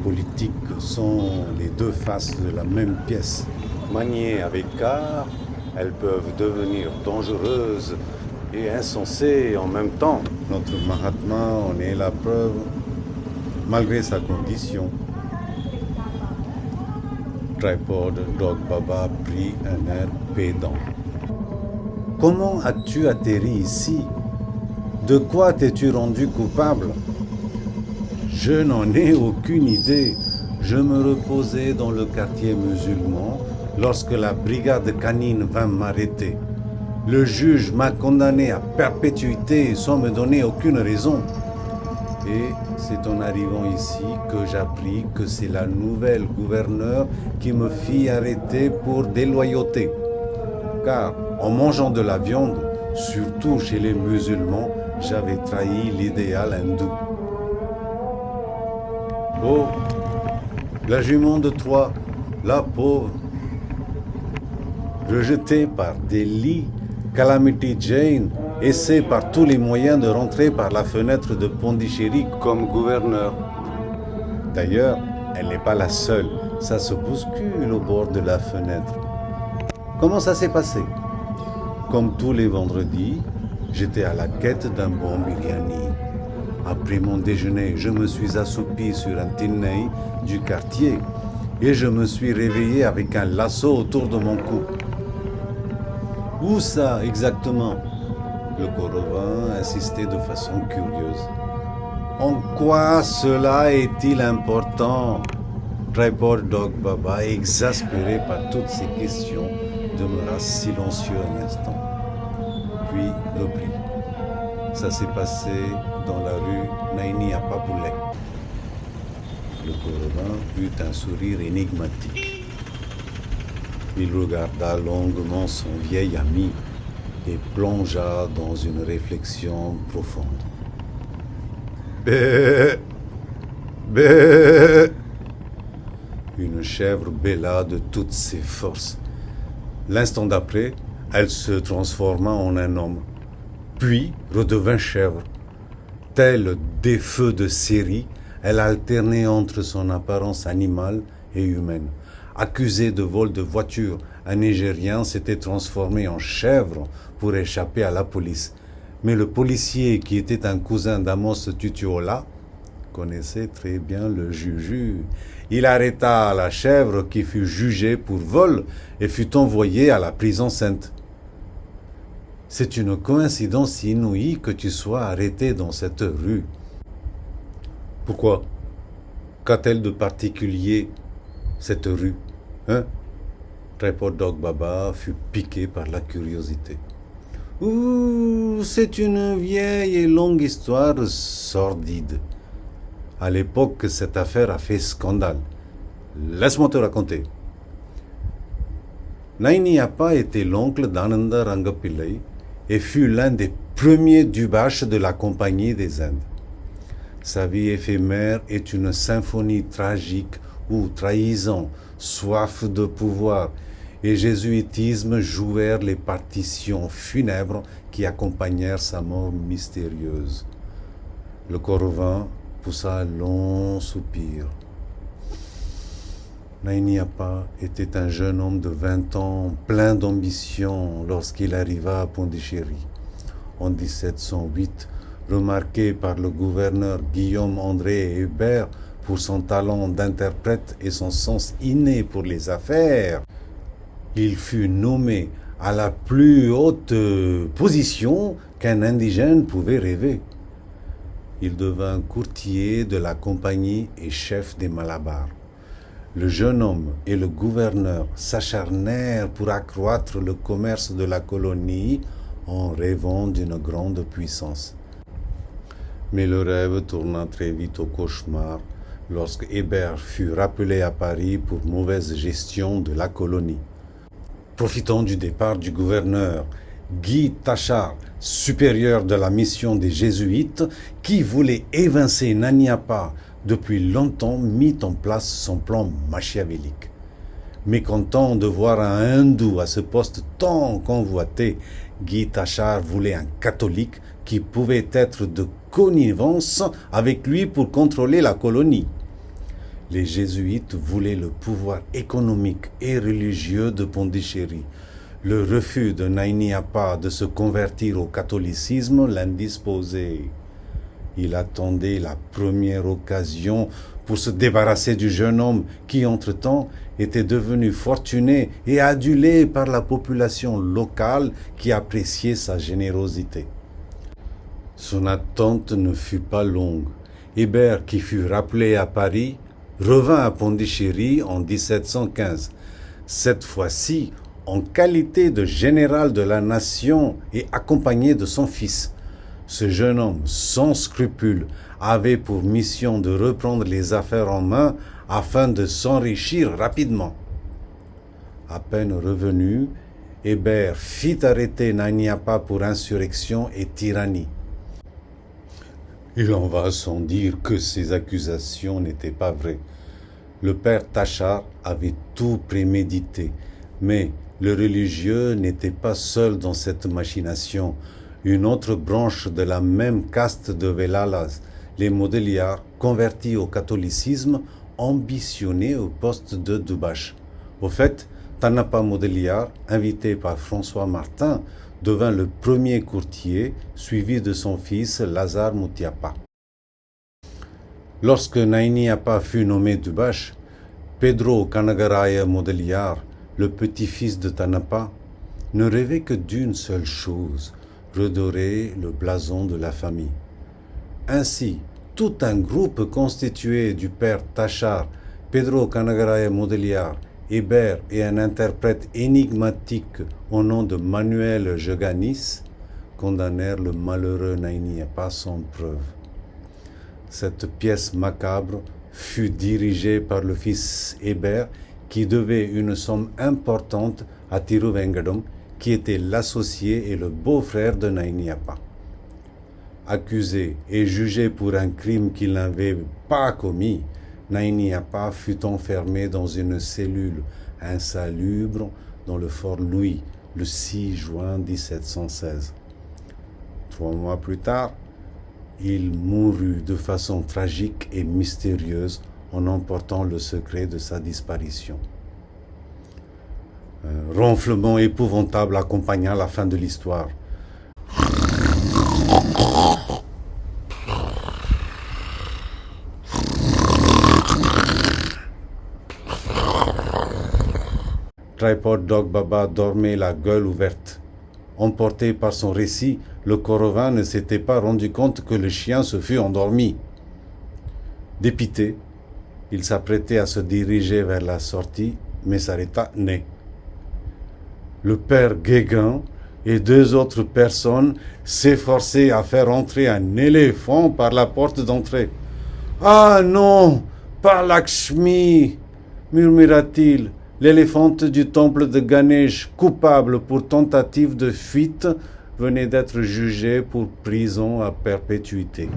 politique sont les deux faces de la même pièce. Maniées avec art, elles peuvent devenir dangereuses et insensées en même temps. Notre Mahatma en est la preuve, malgré sa condition. Tripod Dog Baba prit un air pédant. Comment as-tu atterri ici? De quoi t'es-tu rendu coupable? Je n'en ai aucune idée. Je me reposais dans le quartier musulman lorsque la brigade canine vint m'arrêter. Le juge m'a condamné à perpétuité sans me donner aucune raison. Et c'est en arrivant ici que j'appris que c'est la nouvelle gouverneure qui me fit arrêter pour déloyauté. Car en mangeant de la viande, surtout chez les musulmans, j'avais trahi l'idéal hindou. Oh, la jument de Troie, la pauvre, rejetée par Delhi, Calamity Jane essaie par tous les moyens de rentrer par la fenêtre de Pondichéry comme gouverneur. D'ailleurs, elle n'est pas la seule, ça se bouscule au bord de la fenêtre. Comment ça s'est passé? Comme tous les vendredis, j'étais à la quête d'un bon biryani. Après mon déjeuner, je me suis assoupi sur un tinei du quartier et je me suis réveillé avec un lasso autour de mon cou. Où ça exactement? Le Korovin insistait de façon curieuse. En quoi cela est-il important? Tripod Dog Baba, exaspéré par toutes ces questions, demeura silencieux un instant. Puis reprit. Ça s'est passé dans la rue Naini à Papoulet. Le Korovin eut un sourire énigmatique. Il regarda longuement son vieil ami et plongea dans une réflexion profonde. Bé, bé. Une chèvre bêla de toutes ses forces. L'instant d'après, elle se transforma en un homme, puis redevint chèvre. Telle des feux de série, elle alternait entre son apparence animale et humaine. Accusé de vol de voiture, un Nigérien s'était transformé en chèvre pour échapper à la police. Mais le policier, qui était un cousin d'Amos Tutuola, connaissait très bien le juju. Il arrêta la chèvre qui fut jugée pour vol et fut envoyée à la prison sainte. C'est une coïncidence inouïe que tu sois arrêté dans cette rue. Pourquoi? Qu'a-t-elle de particulier, cette rue? Hein? Tripod Dog Baba fut piqué par la curiosité. Ouh, c'est une vieille et longue histoire sordide. À l'époque, cette affaire a fait scandale. Laisse-moi te raconter. Naini Appa était l'oncle d'Ananda Rangapillai et fut l'un des premiers Dubaches de la Compagnie des Indes. Sa vie éphémère est une symphonie tragique où trahison, soif de pouvoir et jésuitisme jouèrent les partitions funèbres qui accompagnèrent sa mort mystérieuse. Le Korovin poussa un long soupir. Naini Appa était un jeune homme de 20 ans, plein d'ambition, lorsqu'il arriva à Pondichéry. En 1708, remarqué par le gouverneur Guillaume-André Hébert pour son talent d'interprète et son sens inné pour les affaires, il fut nommé à la plus haute position qu'un indigène pouvait rêver. Il devint courtier de la compagnie et chef des Malabars. Le jeune homme et le gouverneur s'acharnèrent pour accroître le commerce de la colonie en rêvant d'une grande puissance. Mais le rêve tourna très vite au cauchemar lorsque Hébert fut rappelé à Paris pour mauvaise gestion de la colonie. Profitant du départ du gouverneur, Guy Tachard, supérieur de la mission des Jésuites, qui voulait évincer Naini Appa depuis longtemps, mit en place son plan machiavélique. Mécontent de voir un hindou à ce poste tant convoité, Guy Tachard voulait un catholique qui pouvait être de connivence avec lui pour contrôler la colonie. Les jésuites voulaient le pouvoir économique et religieux de Pondichéry. Le refus de Nainiapa de se convertir au catholicisme l'indisposait. Il attendait la première occasion pour se débarrasser du jeune homme qui, entre-temps, était devenu fortuné et adulé par la population locale qui appréciait sa générosité. Son attente ne fut pas longue. Hébert, qui fut rappelé à Paris, revint à Pondichéry en 1715. Cette fois-ci, en qualité de général de la nation et accompagné de son fils. Ce jeune homme, sans scrupules, avait pour mission de reprendre les affaires en main afin de s'enrichir rapidement. À peine revenu, Hébert fit arrêter Nainiapa pour insurrection et tyrannie. Il en va sans dire que ces accusations n'étaient pas vraies. Le père Tachard avait tout prémédité, mais le religieux n'était pas seul dans cette machination. Une autre branche de la même caste de Vélalas, les Modéliards, convertis au catholicisme, ambitionnaient au poste de Dubache. Au fait, Tanapa Modéliard, invité par François Martin, devint le premier courtier, suivi de son fils Lazare Moutiapa. Lorsque Nainiapa fut nommé Dubache, Pedro Canagaraya Modéliard, le petit-fils de Tanapa, ne rêvait que d'une seule chose, redorer le blason de la famille. Ainsi, tout un groupe constitué du père Tachard, Pedro Canagaraya Modéliard, Hébert et un interprète énigmatique au nom de Manuel Jeganis condamnèrent le malheureux Nainiapa sans preuve. Cette pièce macabre fut dirigée par le fils Hébert qui devait une somme importante à Tiruvengadam, qui était l'associé et le beau-frère de Nainiapa. Accusé et jugé pour un crime qu'il n'avait pas commis, Nainiapa fut enfermé dans une cellule insalubre dans le fort Louis le 6 juin 1716. 3 mois plus tard, il mourut de façon tragique et mystérieuse en emportant le secret de sa disparition. Un ronflement épouvantable accompagna la fin de l'histoire. Tripod Dog Baba dormait la gueule ouverte. Emporté par son récit, le Corovin ne s'était pas rendu compte que le chien se fût endormi. Dépité, il s'apprêtait à se diriger vers la sortie, mais s'arrêta net. Le père Guéguin et 2 autres personnes s'efforçaient à faire entrer un éléphant par la porte d'entrée. « Ah non, pas Lakshmi !» murmura-t-il. L'éléphante du temple de Ganesh, coupable pour tentative de fuite, venait d'être jugé pour prison à perpétuité.